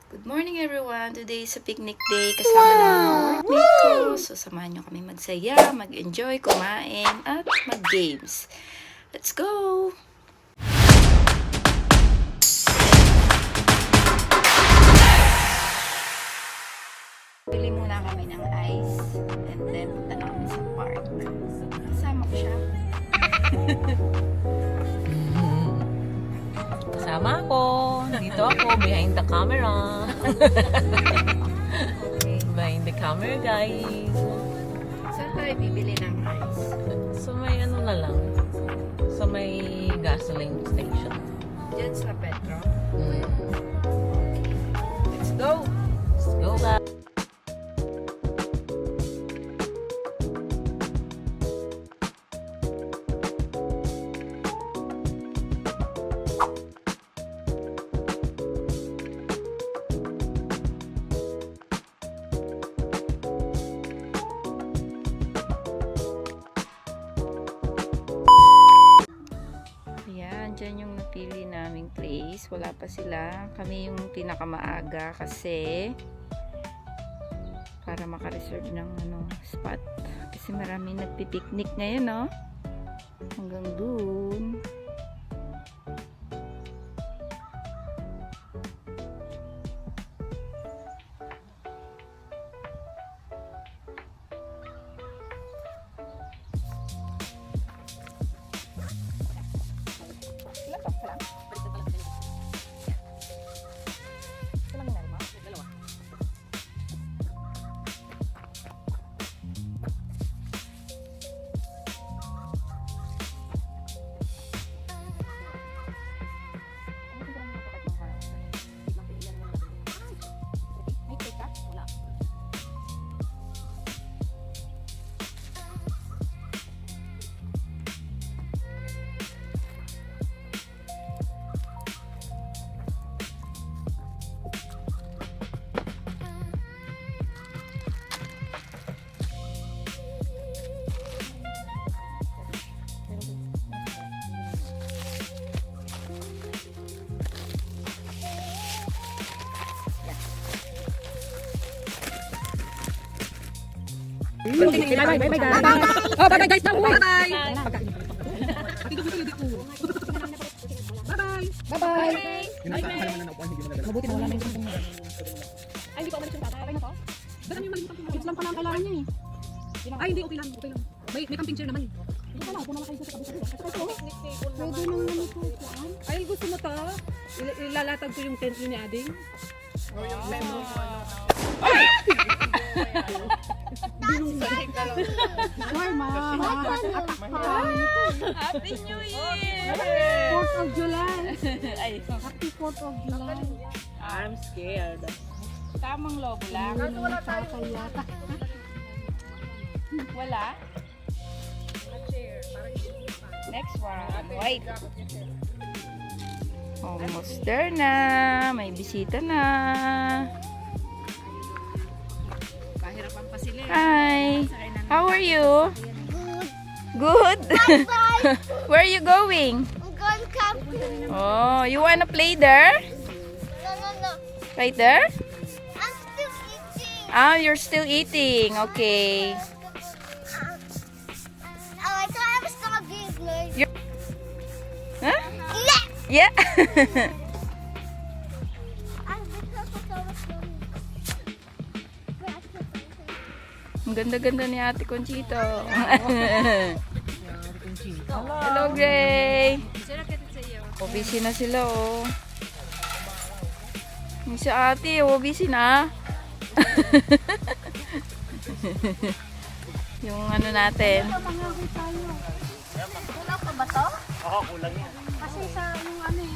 Good morning everyone! Today is a picnic day kasama ng mga workmate ko. So samahan nyo kami magsaya, mag-enjoy, kumain, at mag-games. Let's go! Bili muna kami ng ice and then punta na kami sa park. Kasama ko siya. Kasama ako. Dito ako, behind the camera. Okay. Behind the camera, guys. Saan tayo bibili ng ice? So may ano na lang. So may gasoline station. Diyan sa Petro. Mm. Let's go! Let's go, guys. Dyan yung napili naming place. Wala pa sila. Kami yung pinakamaaga kasi para makareserve ng spot. Kasi maraming nagpipiknik ngayon, no? Hanggang dun. Bye bye guys. Oh, bye bye guys. Bye bye. Bye bye. Mabuti na wala na yung ay, hindi pa umalis yung tatay. Okay na to? Ganun yung malimutan ko. Kids lang pala ang kailangan niya eh. Ay, hindi. Okay lang. Okay lang. May camping chair naman eh. Ito lang. Puno na kayo sa kabisa. Pwede nang ganito. Ay, gusto mo to? Ilalatag ko yung tent yun ni Ading. Hi, Ma. Happy New Year! 4th of July. Ay, Happy 4th of July. I'm scared. tamang lobo lang. Wala tayo. Wala? Next one. Wait. Almost there na. May bisita na. Kahirapan pa sila. Hi. How are you? Good. Where are you going? I'm going camping. Oh, you wanna play there? No. Right there? I'm still eating. Ah, you're still eating. Okay. Oh, I thought I was gonna be good. Huh? Yeah. Yeah. Ang ganda-ganda ni Ate Conchito. Hello, Gray. O, busy na sila, oh. Yung si Ate, oh, busy na. Yung ano natin. Kulang pa ba to? Oo, kulang yan. Kasi sa yung ano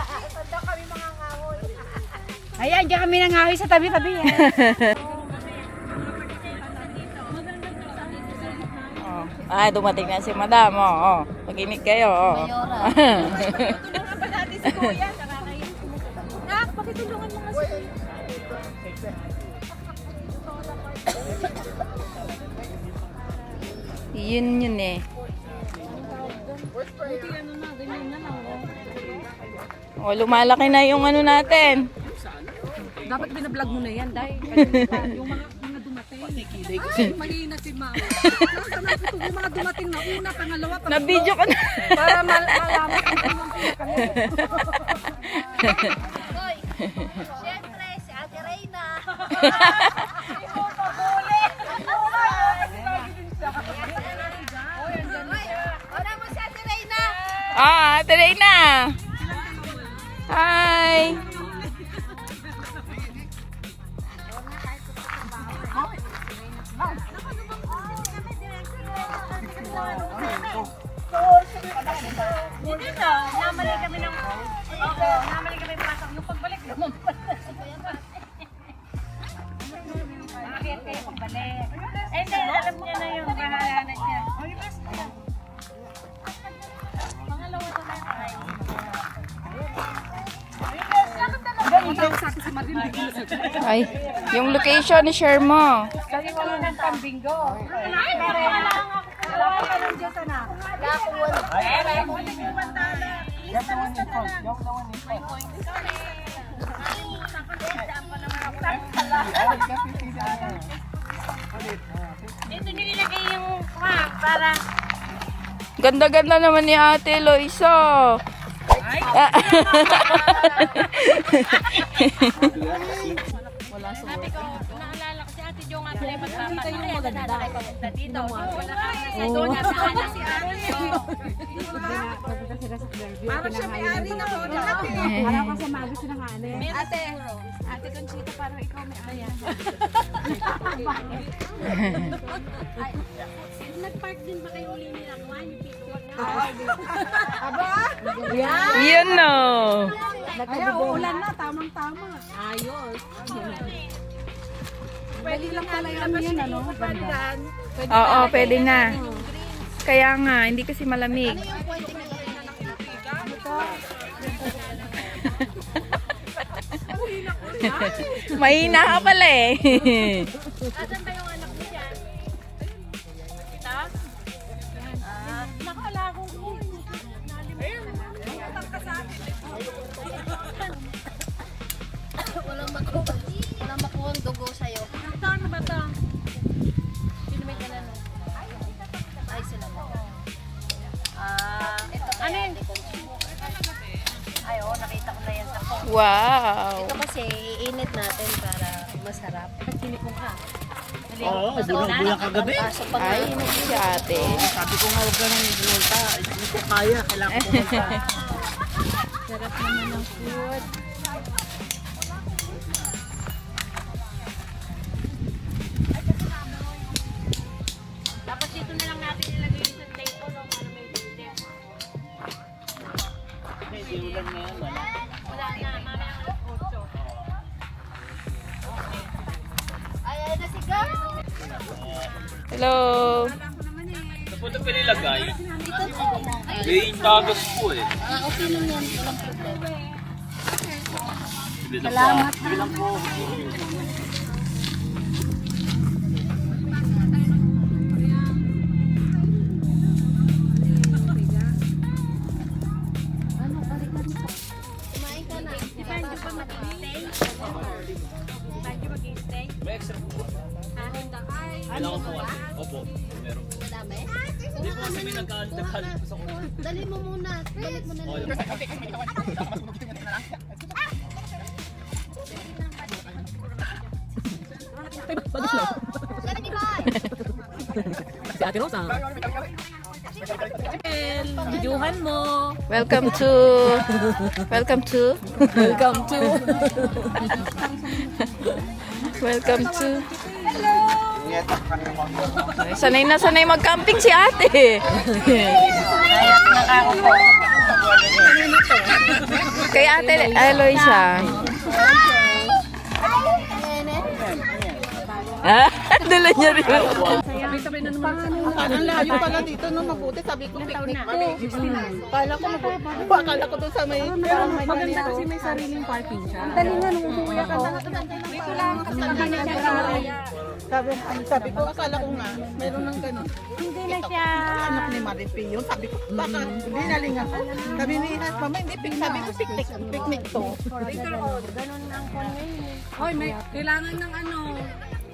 Ito daw kami mga ngahoy. ayan, diyan kami nangahoy sa tabi-tabi. Oh. Ay, dumating na si Madam, oh. Paginig kayo, oh. Tulungan pa natin si Kuya. Nakakayin. Nak, pakitulungan mo nga si Kuya. Yun eh. Buti ano na, ganyan na lang. O, lumalaki na yung ano natin. Dapat binablog mo na yan, dahil yung mga dumating. Ay, mali na si Mao. Nasa na ito, yung mga dumating na una, pangalawa, pangatlo. Na-video ko na. Para malaman kung ano ang kami. Hoy, siyempre, si Ate Reyna. Wala mo si Ate Reyna. Ah, Ate Reyna. Hi. Hindi na, namali kami ng... Oo, namali kami pasok. Yung pagbalik naman. Bakit kayo pagbalik? Eh, hindi, alam niya na yung pangalan niya. Pangalawa to na tayo. Matawag sa akin si Marvin, bigyan na sa Ay, yung location ni share mo. Kasi wala ng pambinggo. Wala ka ng Diyos, anak. Wala akong wala. Dito nilagay yung para Ganda-ganda naman ni Ate Loisa. sabi ko, naalala ko si Ate Jo nga pala magpapakita yung maganda kay papunta dito. Wala ka kasi doon na sana si Ate Jo. Parang siya may-ari na po. Alam ko sa magos ng ano eh. Ate Conchita, parang ikaw may ayan. Nag-park din ba kayo uli nila? Yung picture na? Yun no. Kaya uulan na, tamang-tama. Ayos. Pwede lang pala yung yan, ano? Banda. Oo, pwede na. Kaya nga, hindi kasi malamig. Mahina ka pala eh. Asan ba yung anak mo dyan? Kita? Nakala ko. Walang makuha ang dugo sa'yo. Saan ba ito? Sino may ganun? Ay, sila mo. Ano yun? Ay, oo, nakita ko na yan sa phone. Wow. Ito kasi, iinit natin para masarap. Tinipong ka. Oo, bulang kagabi. Kaso pag Ay, si ate. Sabi ko nga huwag ka nang pumunta. Hindi ko kaya, kailangan ko pumunta. Sarap naman ng food. tapos dito na lang natin ilagay yung sa table o para may building. Hindi, ulan na yan. Wala. Wala na, mamaya alas 8. Ay, na si Gab. Hello. Saan po ito pinilagay? May tagas po eh. Okay lang yan, walang problema. Salamat. Sige lang po. Kumain ka na. Di ba hindi pa mag-stay? Di ba hindi mag-stay? May extra po. Kailangan po kasi. Opo, meron po. Madami? Hindi po kasi may nagkaalit po sa kulit. Dali mo muna. Balik mo na lang. Dali, bye! Si Ate Rosa. Videohan mo. Welcome to Welcome to Sanay na sanay mag-camping si ate. Kay ate Eloisa. Ah, dala niya rin. sabay na naman. Ang layo pala dito nung mabuti. Sabi ko, picnic po. Kala ko doon sa may... Pero maganda kasi may sariling parking siya. Dali nga nung umuwi ako. Dito lang kasi nakakanya. Sabi ko, akala ko nga, meron ng ganun. Hindi na siya. Anak ni Maripi yun. Sabi ko, baka dinaling ako. Sabi ni Mama, hindi, sabi ko, picnic to. Ganun ang convenience. Hoy, may kailangan ng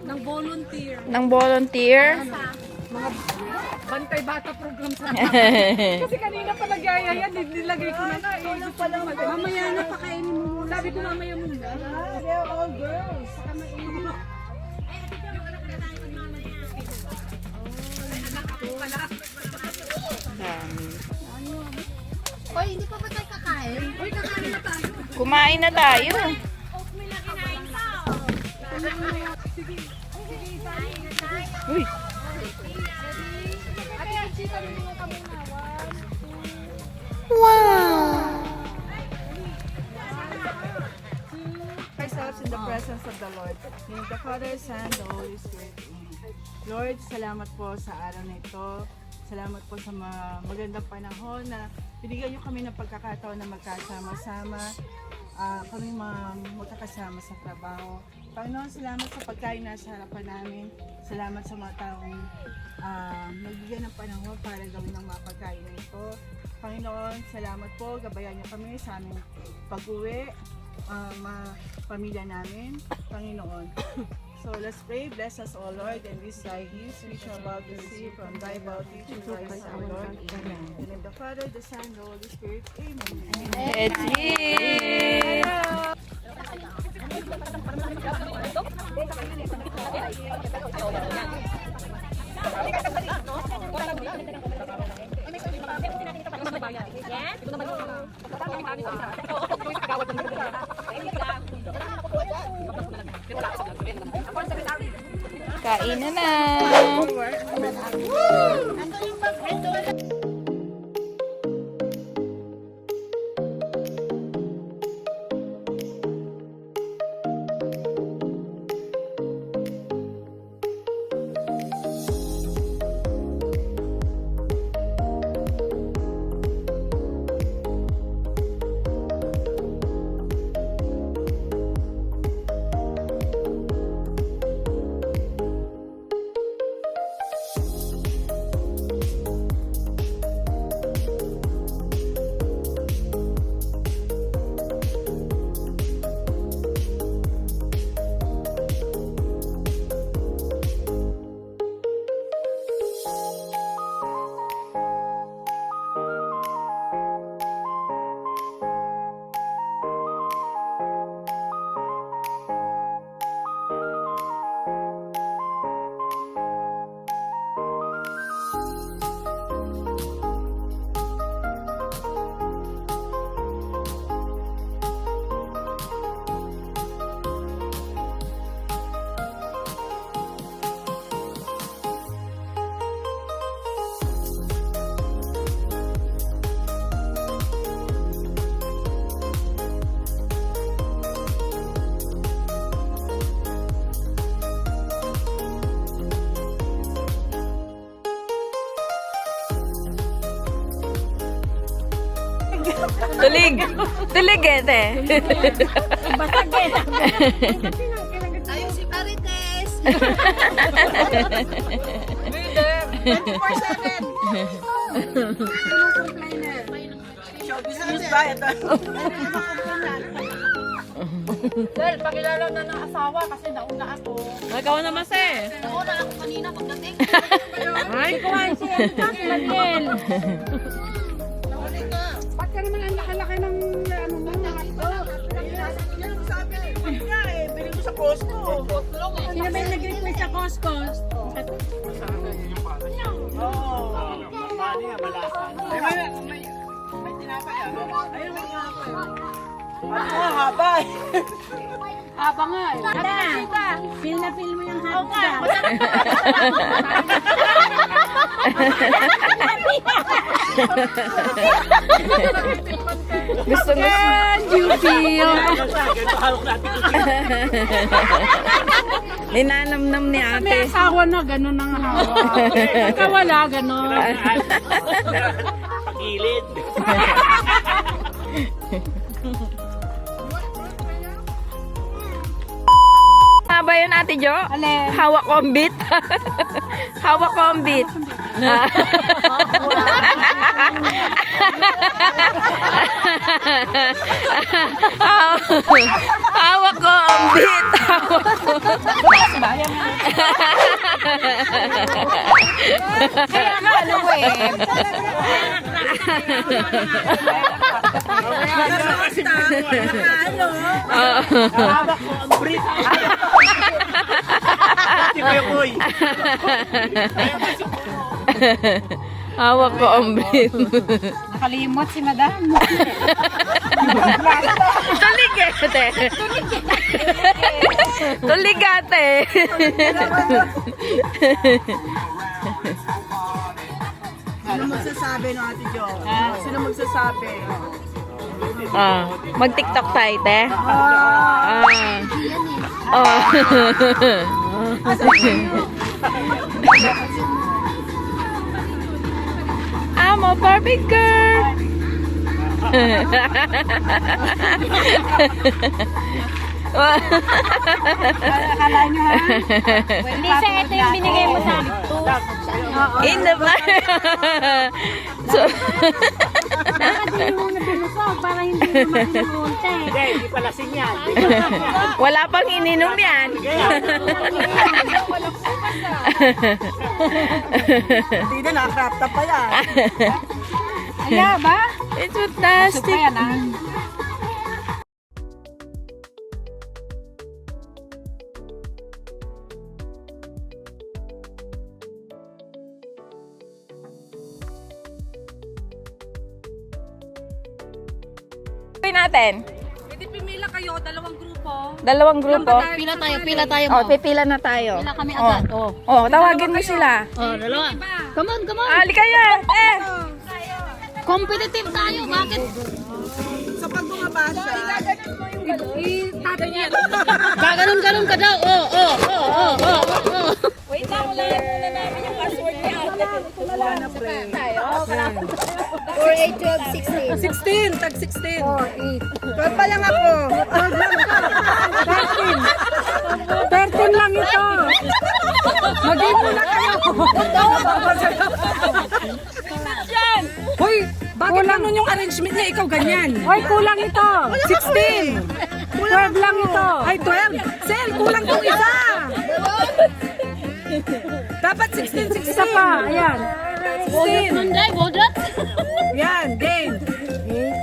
ng volunteer. Ng volunteer? Bantay bata program sa Kasi kanina pa nagyayaya, nilagay ko na mamaya na pakainin mo muna. Sabi ko mamaya muna. They're all girls. Hoy, hindi pa ba tayo kakain? Hoy, kakain na tayo. Kumain na tayo. Uy. Ourselves in the presence of the Lord. In the Father, Son, the Holy Spirit. Amen. Lord, salamat po sa araw na ito. Salamat po sa magandang panahon na binigyan niyo kami ng pagkakataon na magkasama-sama. Kami magkakasama sa trabaho. Panginoon, salamat sa pagkain na sa harapan namin. Salamat sa mga taong nagbigyan ng panahon para gawin ang mga pagkain na ito. Panginoon, salamat po. Gabayan niyo kami sa aming pag-uwi, mga pamilya namin. Panginoon. So let's pray. Bless us, O Lord, and these thy gifts we shall about to see from thy bounty to Christ our Lord. Amen. And in the Father, the Son, the Holy Spirit. Amen. Let's eat! Kain na na! Tulig! Tulig ete! Ayun si Marites. 24/7. Sir, pakilala na ng asawa kasi nauna ako. Ikaw naman, sir. Nauna ako kanina pagdating. Ay, Kumain siya. Mariel. Ba't ka naman ang laki-laki ng mga hotdog? Bili ko sa Costco. Sino ba yung nag-request sa Costco? May tinapay ayun may tinapay. Haba eh. Haba nga eh. Feel na feel mo yung hotdog. Gusto mo? feel. Hawak natin kung Ninanamnam ni May ate. asawa na, ganun ang hawak. Pagka wala, ganun. pagilid. Ba yun, Ate Jo? Hawak kombit. Hawak kombit. Hawak kombit. Si Kuya Koy. Hawak kombit. Nakalimot si madam. Tuligate. Tuligate. Sino magsasabi no, Ate Jo? Sino magsasabi? Mag-TikTok tayo, te. Amo Barbie girl. Lisa, ito yung binigay mo sa akin. In the so, Hindi mo na binusog para hindi naman inuunti. Hindi pala sinyal. wala pang ininom yan. Hindi na, nakrap top pa yan. Kaya ba? It's fantastic. Kaya na. Natin. Pwede pimila kayo, dalawang grupo. Dalawang grupo. Pila tayo Oh, pipila na tayo. Pila kami agad. Oh. Oh, tawagin mo sila. Oh, dalawa. Come on, come on. Ali kayo. Competitive tayo. Bakit? So pag bumaba siya, Gaganon ka daw. Oh. Wait lang, wala muna namin yung password ni ate. wala na pre. 4, 8, 12, 16. 16, tag 16. 12 pa lang ako. 13 lang ito. Mag-game muna kayo. Hoy, bakit ganun yung arrangement niya? Ikaw ganyan. Hoy, kulang ito. 16. 12 lang ito. Ay, 12. Sel, kulang tong isa. Dapat 16, 16. Isa pa, ayan. 16. Monday, Bodrat. Yan, game.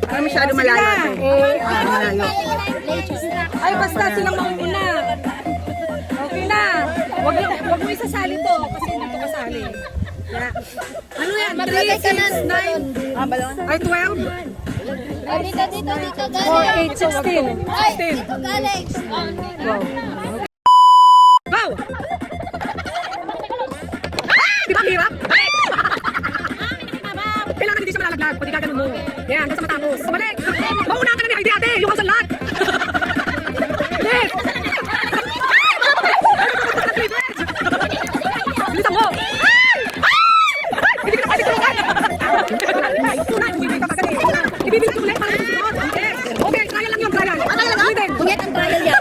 Ay, masyado malayo. Malayo. Ay, basta silang mauna. Okay na. Wag mo isasali to kasi dito kasali. Yeah. Ano yan? 3, 6, 9. Balon? Ay, 12? Dito, galing. 4, 8, 16. Ay, dito galing. Go! Di ba ang hirap? Kailangan hindi siya malalaglag. Pwede gaganon mo. Yan, basta matapos. Balik! Mauna ka na ni ate, yung ang salat! Yes! Bilisan mo! Hindi ka na pwede tulungan! Hindi ka pagkali. Ibibilis ulit para susunod. Yes! Okay, trial lang yun, trial. Ulitin. Bunget ang trial yan.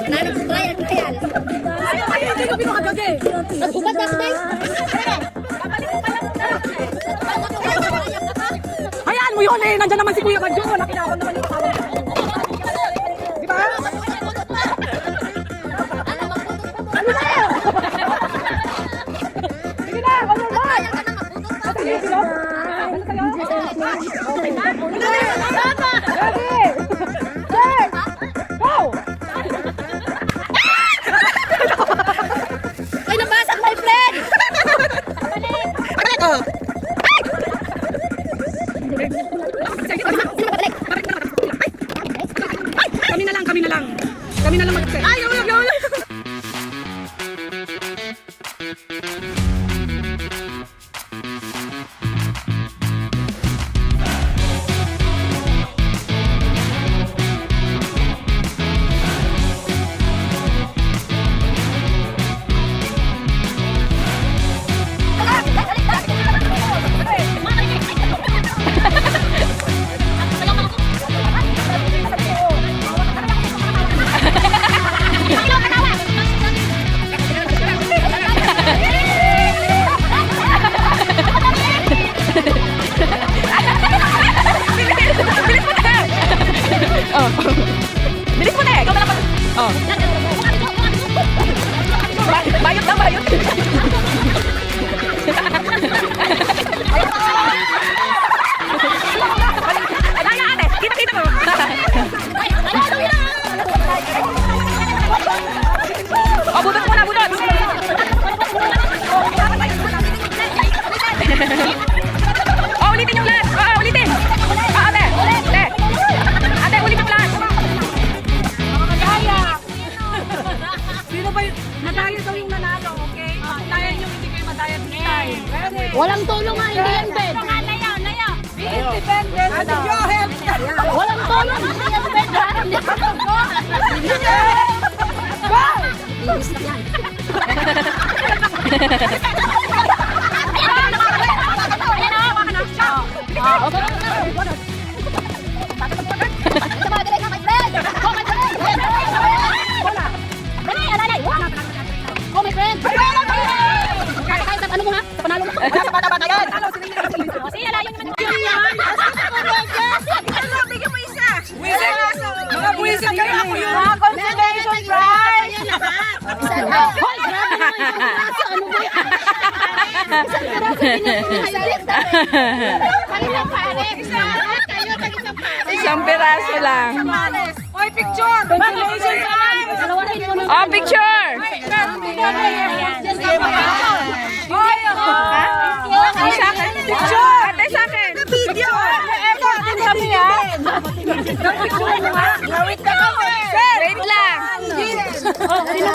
Nanap trial. Ay, hindi ko pinakagag eh. Nagbubat na kasi. Hayaan mo yun eh. Nandyan naman si Kuya Badjo. Nakilala naman yung tawag. Di ba? Sige na, ano ba? Sige, sino? Ano kayo? Okay na? Ready? Set! Go! Ay, nabasag my friend! Oh. Kami na lang. Kami na lang mag-set. Ay, Walang tulong. Hindi yan pwede. Hindi Linis na yan. Ano mo ha? Sa panalo mo? Wala sa bata-bata yan! O sige, layo naman yun yan! Bigyan mo isa! Mga buwisit kayo ako yun! Mga consolation prize! Hoy, grabe naman yung braso! Ano mo yan? Isang braso pinag-ihayin! Isang pare! Isang piraso lang. Oy, picture! Consolation prize! Oh, picture! Oy, Ay, sa akin. Picture! Ate, sa akin. video! Eto, din kami yan! Wait na kami! Wait lang.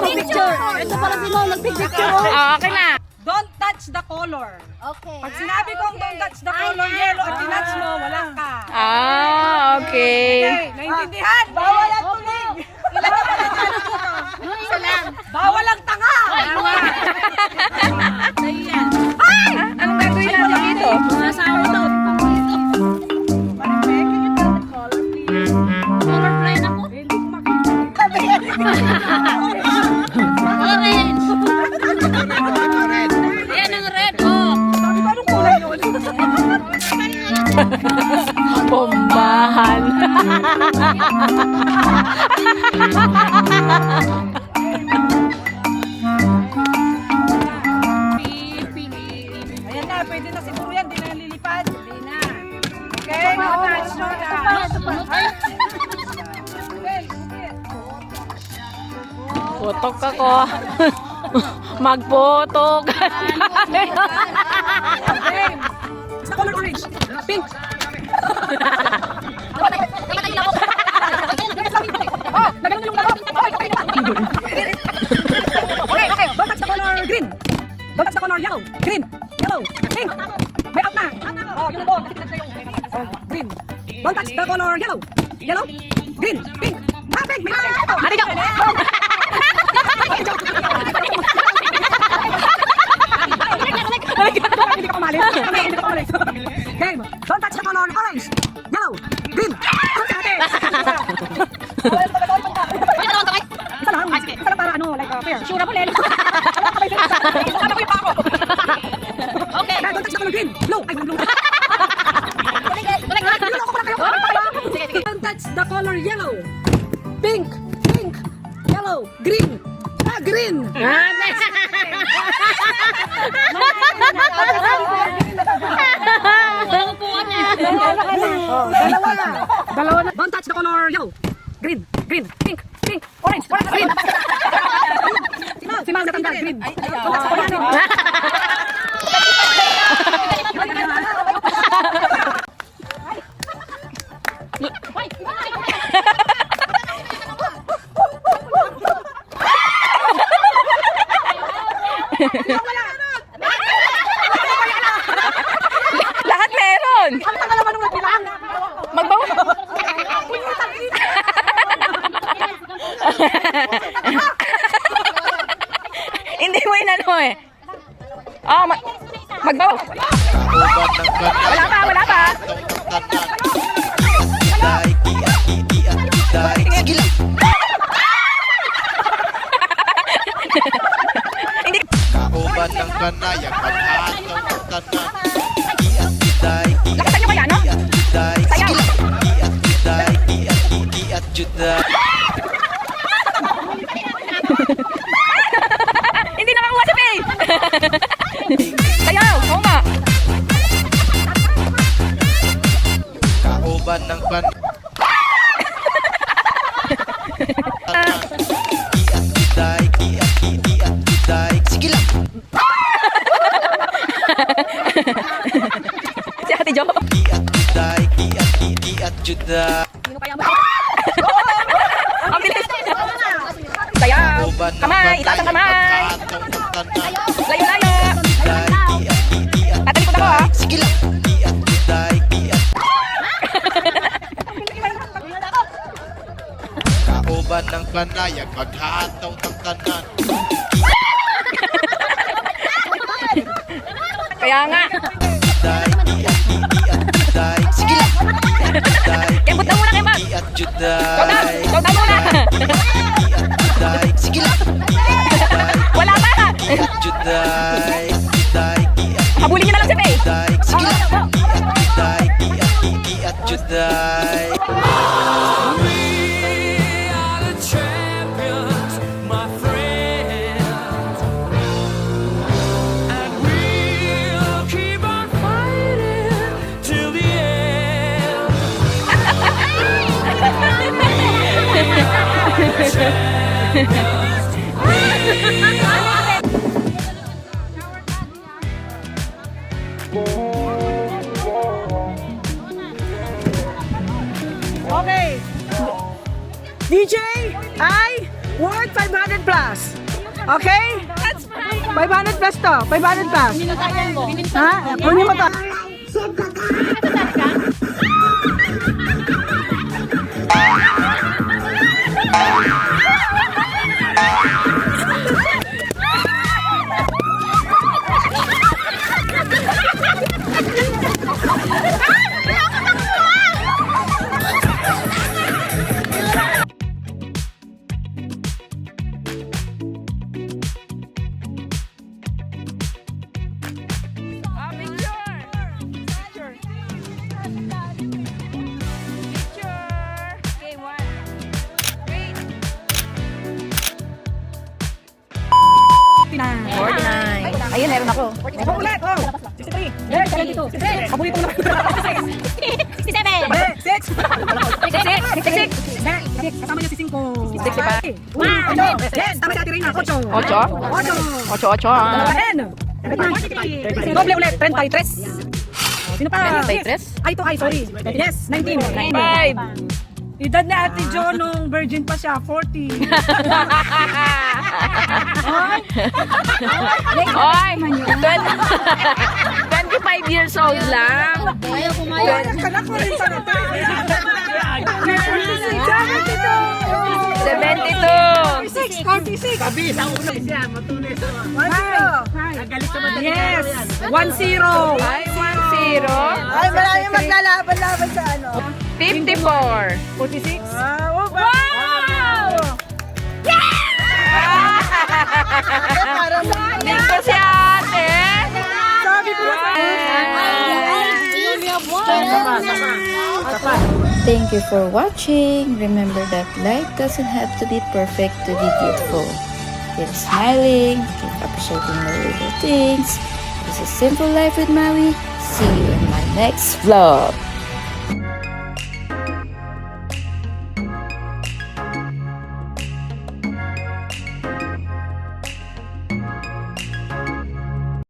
Picture! Ito pala si Mo, nagpicture! Oh, okay na. Don't touch the color. Okay. Pag sinabi kong don't touch the color yellow at tinouch mo, wala ka. Ah, okay. Okay, naintindihan? Bawal ang tulig! Isa lang. Bawal ang tanga! Anong gagawin natin dito? Mga asawa to. Colorblind ako. Orange. Yan ang red. Oh. Anong kulay yun? Bombahan. Ayan na, pwede na siguro yan. Di na yan lilipad. Di na. Okay, touch mo na. Putok ako. Magputok. Okay. Sa color orange. Pink. Oh, nagalan na yung laro. Okay. Okay. Don't touch the color green. Don't touch the color yellow. Green. Yellow. Pink. May out na. Oh, yun po. Oh, green. Don't touch the color yellow. Yellow. Green. Pink. Ah, pink. May out. Ate, go. Hindi ka umalis. Hindi ka umalis. Game. Don't touch the color orange. Yellow. Green. Isa lang. Isa lang para ano, like fair. Sure ako, Lelo. Okay. Don't touch the color green. Blue. Ay, blue. Don't touch the color yellow. Pink. Pink. Yellow. Green. Ah, green. Dalawa na. Don't touch the color yellow. Green. Green. Pink. Pink. Orange. Orange. Green. Si Mau natanggal. Green. Don't touch the color green. Lahat meron. Ang tagal naman nung nagbilang. Magbawa. Hindi mo inano eh. Oh, magbawa. Wala pa, wala pa. Hindi. Kauban ng kanayang pag-ataw ng tanan. Lakasan nyo kaya, no? Sayaw. Hindi nakakuha si Faye. Sayaw, oo nga. Kauban ng kan. Sige lang. Si Ate Jo. Ang bilis. Sayaw. Kamay, itaas ang kamay. Layo-layo. At talikod ako, ha? Sige lang. ng kanayag paghataw ng tanan. Kaya nga. Sige lang. Kembot na muna kay Mag. At juday. Ikaw na muna. Sige lang. Wala pa. At juday. Habulin niyo na lang si Faye. Sige lang. At juday. Okay. DJ, I worth 500 plus. Okay? 500 plus to. 500 plus. Ha? Kunin mo to. Ayun, meron ako. Ulit. Oh. 63. 72. Habulin ko na. 67. 6. Kasama niya si 5. 65. Yes, tama si Ate Reyna. 8. 8? 8. 10. Doble ulit. 33. Sino pa? 33? Ay, ito ay, sorry. Yes, 19. 5. Edad na Ate Jo nung virgin pa siya, 40. Oy! 25 years old lang. Kanak ko rin sa natin. 72. 46. Sabi, sa una siya, matuloy sa 1-0. Nagalit sa madali. Yes, 1-0. Ay, 1-0. Ay, maraming maglalaban-laban sa ano. 54. 46. Wow! Dito si ate. Sabi ko na Thank you for watching. Remember that life doesn't have to be perfect to be beautiful. Keep smiling, keep appreciating the little things. This is Simple Life with Maui. See you in my next vlog.